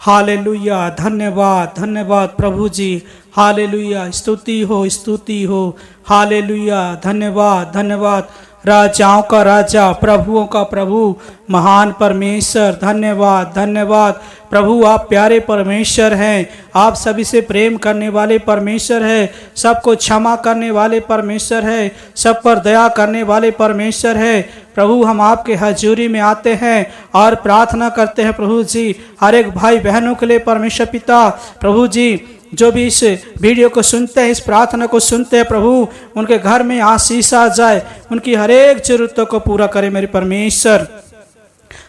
Hallelujah. धन्यवाद धन्यवाद प्रभु जी। हालेलुया। स्तुति हो। हालेलुया। धन्यवाद धन्यवाद। राजाओं का राजा, प्रभुओं का प्रभु, महान परमेश्वर, धन्यवाद धन्यवाद प्रभु। आप प्यारे परमेश्वर हैं। आप सभी से प्रेम करने वाले परमेश्वर हैं। सबको क्षमा करने वाले परमेश्वर हैं। सब पर दया करने वाले परमेश्वर हैं। प्रभु हम आपके हजूरी में आते हैं और प्रार्थना करते हैं प्रभु जी, हर एक भाई बहनों के लिए परमेश्वर पिता। प्रभु जी जो भी इस वीडियो को सुनते हैं, इस प्रार्थना को सुनते हैं प्रभु, उनके घर में आशीष आ जाए, उनकी हर एक जरूरतों को पूरा करे मेरे परमेश्वर।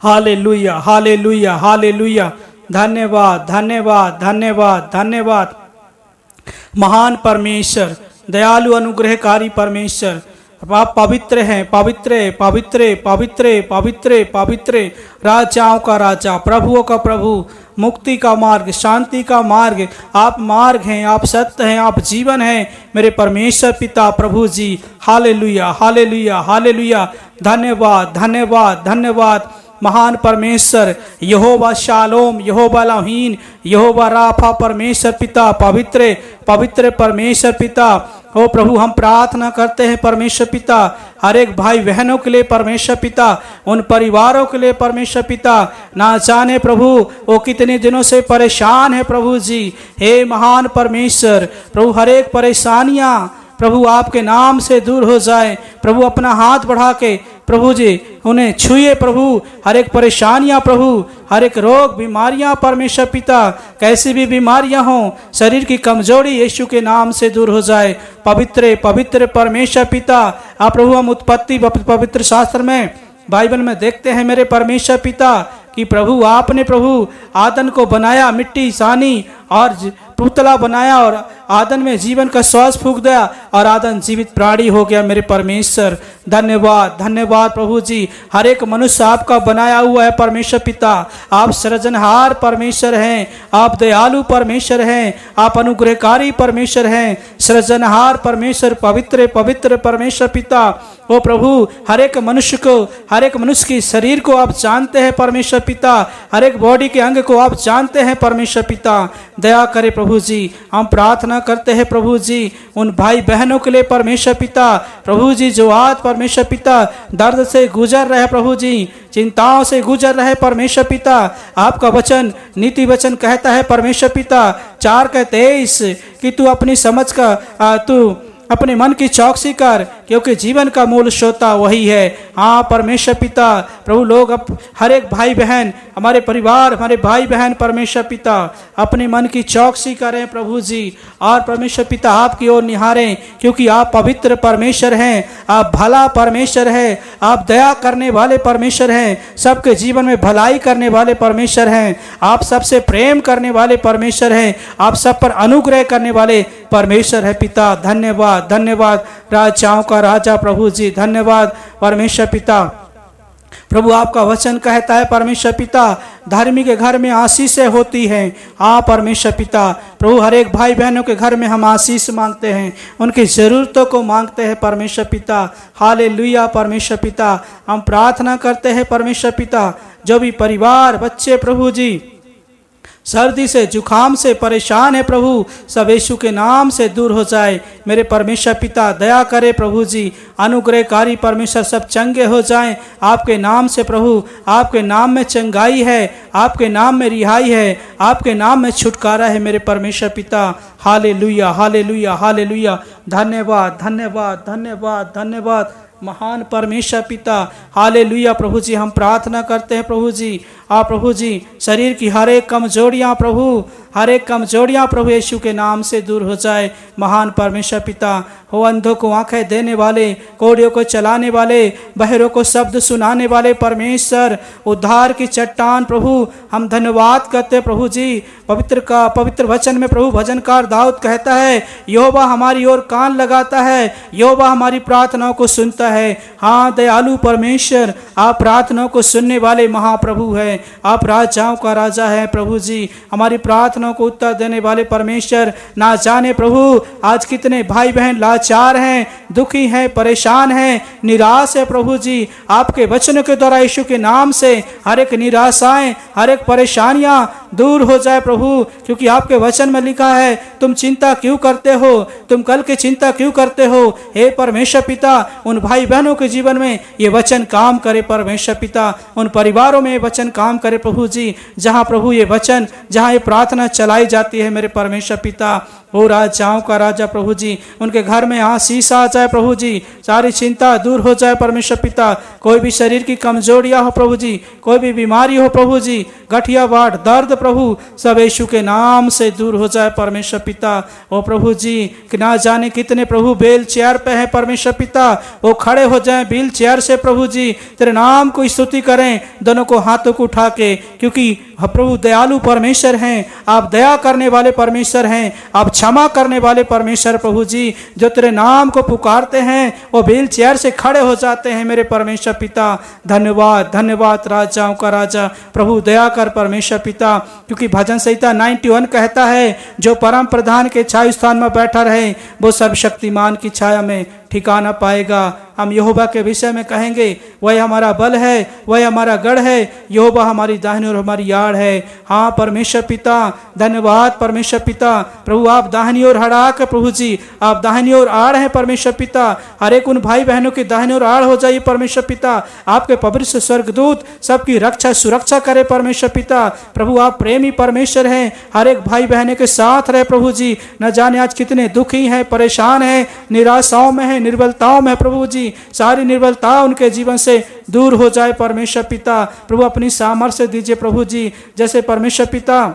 Hallelujah hallelujah hallelujah. धन्यवाद धन्यवाद धन्यवाद धन्यवाद। महान परमेश्वर, दयालु अनुग्रहकारी परमेश्वर, आप पवित्र हैं, पवित्र पवित्र पवित्र पवित्र पवित्र, राजाओं का राजा, प्रभुओं का प्रभु, मुक्ति का मार्ग, शांति का मार्ग, आप मार्ग हैं, आप सत्य हैं, आप जीवन हैं मेरे परमेश्वर पिता प्रभु जी। Hallelujah hallelujah hallelujah. धन्यवाद धन्यवाद धन्यवाद। महान परमेश्वर यहोवा शालोम, यहोवा एलोहीम, यहोवा राफा परमेश्वर पिता, पवित्र पवित्र परमेश्वर पिता। ओ प्रभु हम प्रार्थना करते हैं परमेश्वर पिता, हर एक भाई बहनों के लिए परमेश्वर पिता, उन परिवारों के लिए परमेश्वर पिता, ना जाने प्रभु वो कितने दिनों से परेशान है प्रभु जी। हे महान परमेश्वर प्रभु, हर एक परेशानियां प्रभु आपके नाम से दूर हो जाए। प्रभु अपना हाथ बढ़ा के प्रभु जी उन्हें छुए प्रभु, हर एक परेशानियां प्रभु, हर एक रोग बीमारियां परमेश्वर पिता, कैसी भी बीमारियां हों, शरीर की कमजोरी यीशु के नाम से दूर हो जाए। पवित्र पवित्र परमेश्वर पिता, आप प्रभु हम उत्पत्ति पवित्र शास्त्र में, बाइबल में देखते हैं मेरे परमेश्वर पिता कि प्रभु आपने प्रभु आदम को बनाया, मिट्टी सानी और पुतला बनाया और आदम में जीवन का श्वास फूंक दिया और आदम जीवित प्राणी हो गया मेरे परमेश्वर। धन्यवाद धन्यवाद प्रभु जी। हर एक मनुष्य आपका बनाया हुआ है परमेश्वर पिता। आप सृजनहार परमेश्वर हैं, आप दयालु परमेश्वर हैं, आप अनुग्रहकारी परमेश्वर हैं, सृजनहार परमेश्वर, पवित्र पवित्र परमेश्वर पिता। ओ प्रभु हर एक मनुष्य को, हर एक मनुष्य की शरीर को आप जानते हैं परमेश्वर पिता, हर एक बॉडी के अंग को आप जानते हैं परमेश्वर पिता। दया करे प्रभु जी। हम प्रार्थना करते हैं प्रभु जी उन भाई बहनों के लिए परमेश्वर पिता, प्रभु जी जो आज परमेश्वर पिता दर्द से गुजर रहे प्रभु जी, चिंताओं से गुजर रहे परमेश्वर पिता। आपका वचन नीति वचन कहता है परमेश्वर पिता 4:23 कि तू अपनी समझ का तू अपने मन की चौकसी कर, क्योंकि जीवन का मूल श्रोता वही है। हाँ परमेश्वर पिता प्रभु, लोग हर एक भाई बहन, हमारे परिवार, हमारे भाई बहन परमेश्वर पिता अपने मन की चौकसी करें प्रभु जी, और परमेश्वर पिता आपकी ओर निहारें, क्योंकि आप पवित्र परमेश्वर हैं, आप भला परमेश्वर हैं, आप दया करने वाले परमेश्वर हैं, सबके जीवन में भलाई करने वाले परमेश्वर हैं, आप सबसे प्रेम करने वाले परमेश्वर हैं, आप सब पर अनुग्रह करने वाले परमेश्वर है पिता। धन्यवाद धन्यवाद। राजाओं का राजा प्रभु जी, धन्यवाद परमेश्वर पिता। प्रभु आपका वचन कहता है परमेश्वर पिता धर्मी के घर में आशीषें होती हैं। हाँ परमेश्वर पिता प्रभु, हर एक भाई बहनों के घर में हम आशीष मांगते हैं, उनकी ज़रूरतों को मांगते हैं परमेश्वर पिता। हालेलुया परमेश्वर पिता। हम प्रार्थना करते हैं परमेश्वर पिता, जो भी परिवार, बच्चे प्रभु जी सर्दी से जुखाम से परेशान है प्रभु, सब यीशु के नाम से दूर हो जाए मेरे परमेश्वर पिता। दया करे प्रभु जी, अनुग्रहकारी परमेश्वर, सब चंगे हो जाएं आपके नाम से प्रभु। आपके नाम में चंगाई है, आपके नाम में रिहाई है, आपके नाम में छुटकारा है मेरे परमेश्वर पिता। Hallelujah hallelujah hallelujah. धन्यवाद धन्यवाद धन्यवाद धन्यवाद महान परमेश्वर पिता। हालेलुया प्रभु जी। हम प्रार्थना करते हैं प्रभु जी, आप प्रभु जी शरीर की हर एक कमजोरियाँ प्रभु, हर एक कमजोरियाँ प्रभु यीशु के नाम से दूर हो जाए महान परमेश्वर पिता। हो अंधों को आंखें देने वाले, कोढ़ियों को चलाने वाले, बहरों को शब्द सुनाने वाले परमेश्वर, उद्धार की चट्टान प्रभु, हम धन्यवाद करते प्रभु जी। पवित्र वचन में प्रभु भजनकार दाऊद कहता है, यहोवा हमारी ओर कान लगाता है, यहोवा हमारी प्रार्थनाओं को सुनता है। हाँ दयालु परमेश्वर, आप प्रार्थनाओं को सुनने वाले महाप्रभु हैं, आप राजाओं का राजा है प्रभु जी, हमारी प्रार्थनाओं को उत्तर देने वाले परमेश्वर। ना जाने प्रभु आज कितने भाई बहन लाचार हैं, दुखी हैं, परेशान हैं, निराश है प्रभु जी। आपके वचनों के द्वारा यीशु के नाम से हर एक निराशाएं, हर एक परेशानियां दूर हो जाए प्रभु, क्योंकि आपके वचन में लिखा है तुम चिंता क्यों करते हो, तुम कल की चिंता क्यों करते हो। हे परमेश्वर पिता, उन भाई बहनों के जीवन में ये वचन काम करे परमेश्वर पिता, उन परिवारों में ये वचन काम करे प्रभु जी, जहाँ प्रभु ये वचन, जहाँ ये प्रार्थना चलाई जाती है मेरे परमेश्वर पिता। ओ राजाओं का राजा प्रभु जी, उनके घर में आशीष आ जाए प्रभु जी, सारी चिंता दूर हो जाए परमेश्वर पिता। कोई भी शरीर की कमजोरियां हो प्रभु जी, कोई भी बीमारी हो प्रभु जी, गठिया वाट दर्द प्रभु, सब यीशु के नाम से दूर हो जाए परमेश्वर पिता। ओ प्रभु जी, कि ना जाने कितने प्रभु व्हील चेयर पे हैं परमेश्वर पिता, वो खड़े हो जाएं व्हील चेयर से प्रभु जी, तेरे नाम को स्तुति करें दोनों को हाथों को उठा के, क्योंकि प्रभु दयालु परमेश्वर हैं, आप दया करने वाले परमेश्वर हैं, आप क्षमा करने वाले परमेश्वर प्रभु जी। जो तेरे नाम को पुकारते हैं वो व्हील चेयर से खड़े हो जाते हैं मेरे परमेश्वर पिता। धन्यवाद धन्यवाद राजाओं का राजा प्रभु, दया कर परमेश्वर पिता, क्योंकि भजन संहिता 91 कहता है जो परम प्रधान के छाया स्थान में बैठा रहे वो सर्वशक्तिमान की छाया में ठिकाना पाएगा। हम यहोवा के विषय में कहेंगे वह हमारा बल है, वह हमारा गढ़ है, यहोवा हमारी दाहिनी और हमारी आड़ है। हाँ परमेश्वर पिता, धन्यवाद परमेश्वर पिता, प्रभु आप दाहिनी ओर हड़ा के प्रभु जी, आप दाहिनी ओर आड़ हैं परमेश्वर पिता। हर एक उन भाई बहनों की दाहिनी ओर आड़ हो जाइए परमेश्वर पिता, आपके पवित्र स्वर्गदूत सबकी रक्षा सुरक्षा करे परमेश्वर पिता। प्रभु आप प्रेमी परमेश्वर हैं, हर एक भाई बहने के साथ रहे प्रभु जी। न जाने आज कितने दुखी हैं, परेशान हैं, निराशाओं में है, निर्बलताओं में प्रभु जी, सारी निर्बलता उनके जीवन से दूर हो जाए परमेश्वर पिता। प्रभु अपनी सामर्थ्य दीजिए प्रभु जी, जैसे परमेश्वर पिता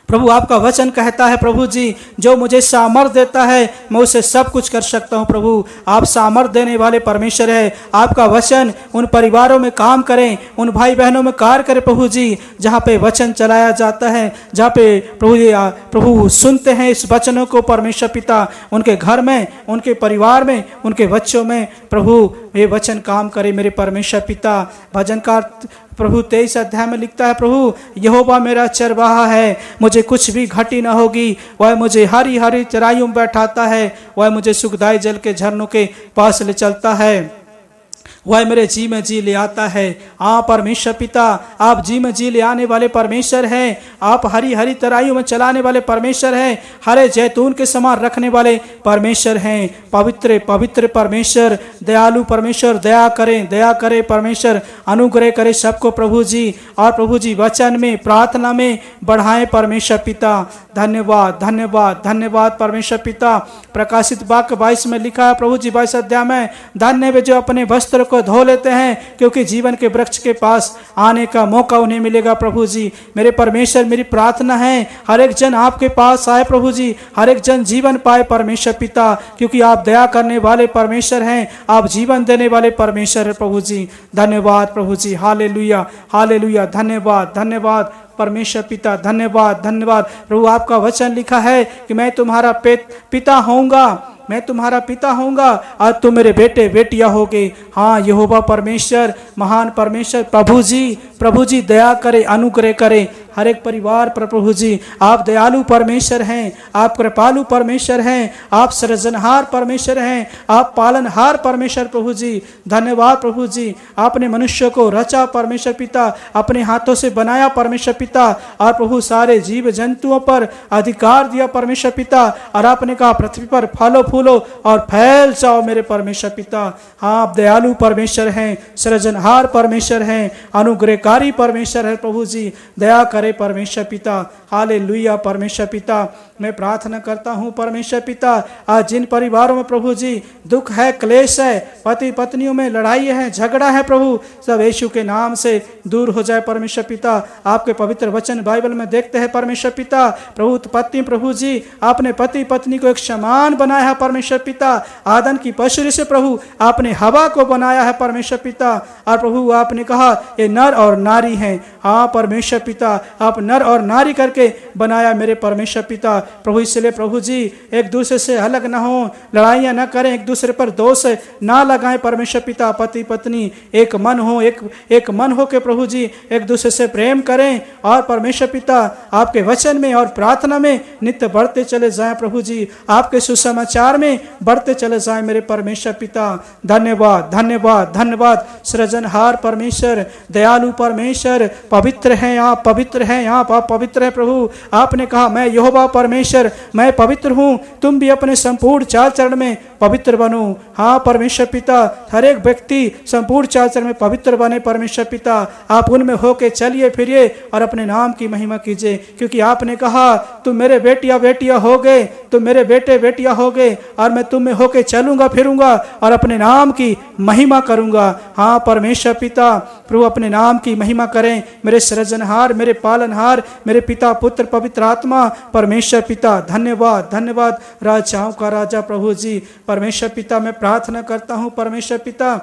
प्रभु आपका वचन कहता है प्रभु जी, जो मुझे सामर्थ देता है मैं उसे सब कुछ कर सकता हूँ। प्रभु आप सामर्थ देने वाले परमेश्वर है, आपका वचन उन परिवारों में काम करें, उन भाई बहनों में कार्य करें प्रभु जी, जहाँ पे वचन चलाया जाता है, जहाँ पे प्रभु सुनते हैं इस वचनों को परमेश्वर पिता, उनके घर में, उनके परिवार में, उनके बच्चों में प्रभु ये वचन काम करे मेरे परमेश्वर पिता। भजनकार प्रभु 23 अध्याय में लिखता है प्रभु यहोवा मेरा चरवाहा है, मुझे कुछ भी घटी न होगी, वह मुझे हरी हरी चराइयों में बैठाता है, वह मुझे सुखदाई जल के झरनों के पास ले चलता है, वह मेरे जी में जी ले आता है। हाँ परमेश्वर पिता, आप जी में जी ले आने वाले परमेश्वर हैं, आप हरी हरी तराइयों में चलाने वाले परमेश्वर हैं, हरे जैतून के समान रखने वाले परमेश्वर हैं। पवित्र पवित्र परमेश्वर, दयालु परमेश्वर, दया करे परमेश्वर, अनुग्रह करे सबको प्रभु जी, और प्रभु जी वचन में प्रार्थना में बढ़ाएं परमेश्वर पिता। धन्यवाद धन्यवाद धन्यवाद परमेश्वर पिता। प्रकाशित वाक्य 22 में लिखा है प्रभु जी 22 अध्याय में, धन्य वे जो अपने वस्त्र को धो लेते हैं, क्योंकि जीवन के वृक्ष के पास आने का मौका उन्हें मिलेगा प्रभु जी। मेरे परमेश्वर, मेरी प्रार्थना है हर एक जन आपके पास आए प्रभु जी, हर एक जन जीवन पाए परमेश्वर पिता, क्योंकि आप दया करने वाले परमेश्वर हैं, आप जीवन देने वाले परमेश्वर है प्रभु जी। धन्यवाद प्रभु जी, हालेलुया हालेलुया, धन्यवाद धन्यवाद परमेश्वर पिता, धन्यवाद धन्यवाद। प्रभु आपका वचन लिखा है कि मैं तुम्हारा पिता होऊंगा, मैं तुम्हारा पिता होऊंगा और तुम मेरे बेटे बेटियां होगे। हाँ यहोवा परमेश्वर, महान परमेश्वर प्रभु जी दया करे, अनुग्रह करे हर एक परिवार पर प्रभु जी। आप दयालु परमेश्वर हैं, आप कृपालु परमेश्वर हैं, आप सृजनहार परमेश्वर हैं, आप पालनहार परमेश्वर प्रभु जी। धन्यवाद प्रभु जी, आपने मनुष्य को रचा परमेश्वर पिता, अपने हाथों से बनाया परमेश्वर पिता, और प्रभु सारे जीव जंतुओं पर अधिकार दिया परमेश्वर पिता, और आपने कहा पृथ्वी पर फलो फूलो और फैल जाओ मेरे परमेश्वर पिता। हाँ आप दयालु परमेश्वर हैं, सृजनहार परमेश्वर हैं, अनुग्रहकारी परमेश्वर है प्रभु जी। दया करे परमेश्वर पिता, हालेलुया परमेश्वर पिता। मैं प्रार्थना करता हूँ परमेश्वर पिता, आज जिन परिवारों में प्रभु जी दुख है, क्लेश है, पति पत्नियों में लड़ाई है, झगड़ा है प्रभु, सब यीशु के नाम से दूर हो जाए परमेश्वर पिता। आपके पवित्र वचन बाइबल में देखते हैं परमेश्वर पिता, प्रभु पत्नी प्रभु जी, आपने पति पत्नी को एक समान बनाया है परमेश्वर पिता। आदम की पशुरी से प्रभु आपने हवा को बनाया है परमेश्वर पिता, और प्रभु आपने कहा ये नर और नारी हैं। हाँ परमेश्वर पिता, आप नर और नारी करके बनाया मेरे परमेश्वर पिता। प्रभु इसलिए प्रभु जी एक दूसरे से अलग ना हो, लड़ाइयाँ ना करें, एक दूसरे पर दोष ना लगाएं परमेश्वर पिता। पति पत्नी एक मन हो, एक मन हो के प्रभु जी एक दूसरे से प्रेम करें, और परमेश्वर पिता आपके वचन में और प्रार्थना में नित्य बढ़ते चले जाएं प्रभु जी, आपके सुसमाचार में बढ़ते चले जाएं मेरे परमेश्वर पिता। धन्यवाद धन्यवाद धन्यवाद। सृजनहार परमेश्वर, दयालु परमेश्वर, पवित्र हैं आप, पवित्र हैं, आप पवित्र हैं प्रभु। आपने कहा मैं यहोवा परमेश्वर, मैं पवित्र हूँ, तुम भी अपने संपूर्ण चाल चरण में पवित्र बनो। हाँ परमेश्वर पिता, हर एक व्यक्ति संपूर्ण चाल चरण में पवित्र बने। परमेश्वर पिता, आप उनमें होके चलिए फिरिए और अपने नाम की महिमा कीजिए, क्योंकि आपने कहा तुम मेरे बेटिया बेटिया हो गए, तुम मेरे बेटे बेटिया हो गए, और मैं तुम में होके चलूंगा फिरूंगा और अपने नाम की महिमा करूंगा। हाँ परमेश्वर पिता, प्रभु अपने नाम की महिमा करें। मेरे सृजनहार, मेरे पालनहार, मेरे पिता पुत्र पवित्र आत्मा, परमेश्वर पिता धन्यवाद धन्यवाद। राजाओं का राजा प्रभु जी, परमेश्वर पिता मैं प्रार्थना करता हूँ परमेश्वर पिता,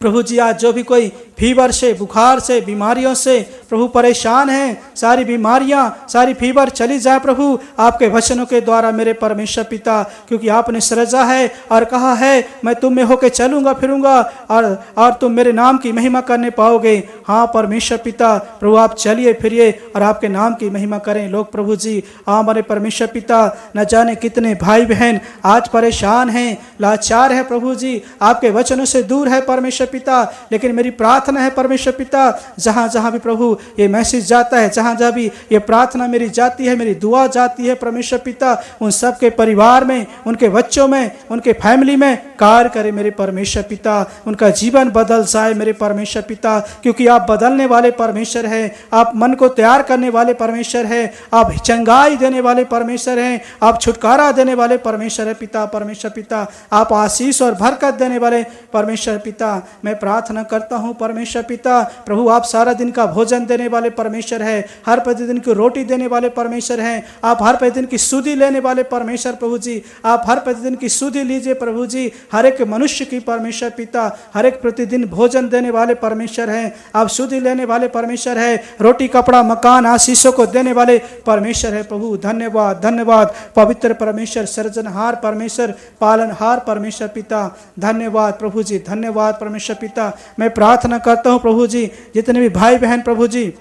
प्रभु जी आज जो भी कोई फीवर से, बुखार से, बीमारियों से प्रभु परेशान है, सारी बीमारियां, सारी फीवर चली जाए प्रभु आपके वचनों के द्वारा मेरे परमेश्वर पिता, क्योंकि आपने सृजा है और कहा है मैं तुम में होके चलूंगा फिरूंगा और तुम मेरे नाम की महिमा करने पाओगे। हाँ परमेश्वर पिता, प्रभु आप चलिए फिरिए और आपके नाम की महिमा करें लोग। प्रभु जी हमारे परमेश्वर पिता, न जाने कितने भाई बहन आज परेशान हैं, लाचार है प्रभु जी, आपके वचनों से दूर है परमेश्वर पिता। लेकिन मेरी प्रार्थना है परमेश्वर पिता, जहां जहां भी प्रभु ये मैसेज जाता है, जहां जहां भी ये प्रार्थना मेरी जाती है, मेरी दुआ जाती है परमेश्वर पिता, उन सब के परिवार में, उनके बच्चों में, उनके फैमिली में कार्य करे मेरे परमेश्वर पिता, उनका जीवन बदल जाए मेरे परमेश्वर पिता, क्योंकि आप बदलने वाले परमेश्वर हैं, आप मन को तैयार करने वाले परमेश्वर हैं, आप चंगाई देने वाले परमेश्वर हैं, आप छुटकारा देने वाले परमेश्वर है पिता। परमेश्वर पिता आप आशीष और बरकत देने वाले परमेश्वर पिता, मैं प्रार्थना करता हूं परमेश्वर पिता, प्रभु आप सारा दिन का भोजन देने वाले परमेश्वर है, हर प्रतिदिन की रोटी देने वाले परमेश्वर हैं, आप हर प्रतिदिन की सुधि लेने वाले परमेश्वर प्रभु जी, आप हर प्रतिदिन की सुधि लीजिए प्रभु जी, हर एक मनुष्य की परमेश्वर पिता, हर एक प्रतिदिन भोजन देने वाले परमेश्वर हैं, आप सुधि लेने वाले परमेश्वर है, रोटी कपड़ा मकान आशीषों को देने वाले परमेश्वर है प्रभु। धन्यवाद धन्यवाद पवित्र परमेश्वर, सृजनहार परमेश्वर, पालनहार परमेश्वर पिता, धन्यवाद प्रभु जी, धन्यवाद परमेश्वर पिता। मैं प्रार्थना करता हूँ प्रभु जी, जितने भी भाई बहन प्रभु जी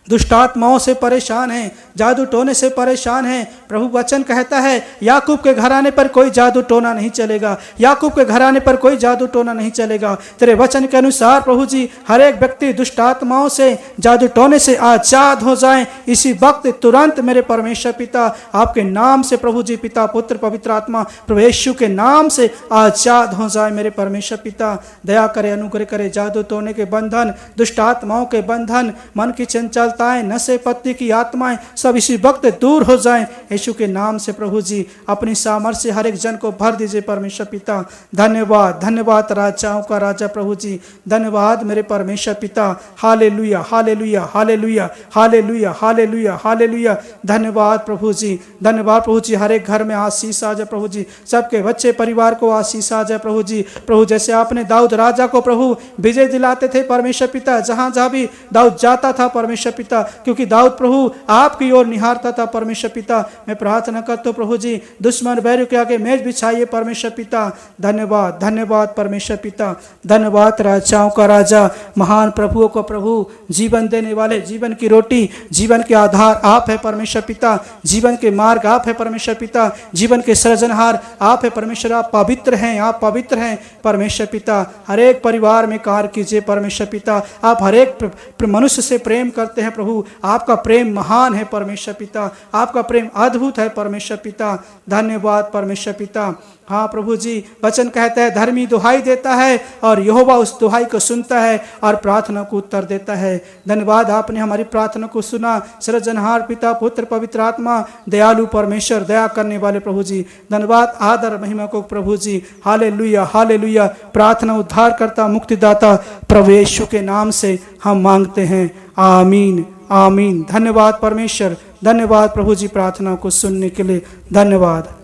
दुष्ट आत्माओं से परेशान हैं, जादू टोने से परेशान हैं, प्रभु वचन कहता है याकूब के घराने पर कोई जादू टोना नहीं चलेगा, याकूब के घराने पर कोई जादू टोना नहीं चलेगा। तेरे वचन के अनुसार प्रभु जी हर एक व्यक्ति दुष्ट आत्माओं से, जादू टोने से आजाद हो जाए इसी वक्त तुरंत मेरे परमेश्वर पिता, आपके नाम से प्रभु जी, पिता पुत्र पवित्र आत्मा, प्रभु यीशु के नाम से आजाद हो जाए मेरे परमेश्वर पिता। दया करे, अनुग्रह करे, जादू टोने के बंधन, दुष्ट आत्माओं के बंधन, मन की चंचल नशे पत्ती की आत्माएं सब इसी वक्त दूर हो जाएं यीशु के नाम से। प्रभु जी अपनी सामर्थ्य से हर एक जन को भर दीजिए परमेश्वर पिता। धन्यवाद धन्यवाद राजाओं का राजा प्रभु जी, धन्यवाद मेरे परमेश्वर पिता। Hallelujah hallelujah hallelujah hallelujah hallelujah hallelujah. धन्यवाद प्रभु जी, धन्यवाद प्रभु जी। हर एक घर में आशीष आ जाए प्रभु जी, सबके बच्चे परिवार को आशीष आ जाए प्रभु जी। प्रभु जैसे आपने दाऊद राजा को प्रभु विजय दिलाते थे परमेश्वर पिता, जहां जहां भी दाऊद जाता था परमेश्वर पिता, क्योंकि दाऊद प्रभु आपकी ओर निहारता था परमेश्वर पिता। मैं प्रार्थना करता हूं प्रभु जी, दुश्मन बैरियों के आगे मेज बिछाइए परमेश्वर पिता। धन्यवाद धन्यवाद परमेश्वर पिता, धन्यवाद राजाओं का राजा, महान प्रभुओं को प्रभु, जीवन देने वाले, जीवन की रोटी, जीवन के आधार आप है परमेश्वर पिता, जीवन के मार्ग आप है परमेश्वर पिता, जीवन के सृजनहार आप है परमेश्वर। आप पवित्र हैं, आप पवित्र हैं परमेश्वर पिता। हर एक परिवार में कार्य कीजिए परमेश्वर पिता। आप हर एक मनुष्य से प्रेम करते हैं प्रभु, आपका प्रेम महान है परमेश्वर पिता, आपका प्रेम अद्भुत है परमेश्वर पिता। धन्यवाद परमेश्वर पिता। हाँ प्रभु जी, वचन कहता है धर्मी दुहाई देता है और यहोवा उस दुहाई को सुनता है और प्रार्थना को उत्तर देता है। धन्यवाद आपने हमारी प्रार्थना को सुना। सृजनहार पिता पुत्र पवित्र आत्मा, दयालु परमेश्वर, दया करने वाले प्रभु जी, धन्यवाद आदर महिमा को प्रभु जी। Hallelujah hallelujah. प्रार्थना उद्धार करता मुक्तिदाता प्रभु यीशु के नाम से हम मांगते हैं, आमीन आमीन। धन्यवाद परमेश्वर, धन्यवाद प्रभु जी प्रार्थना को सुनने के लिए, धन्यवाद।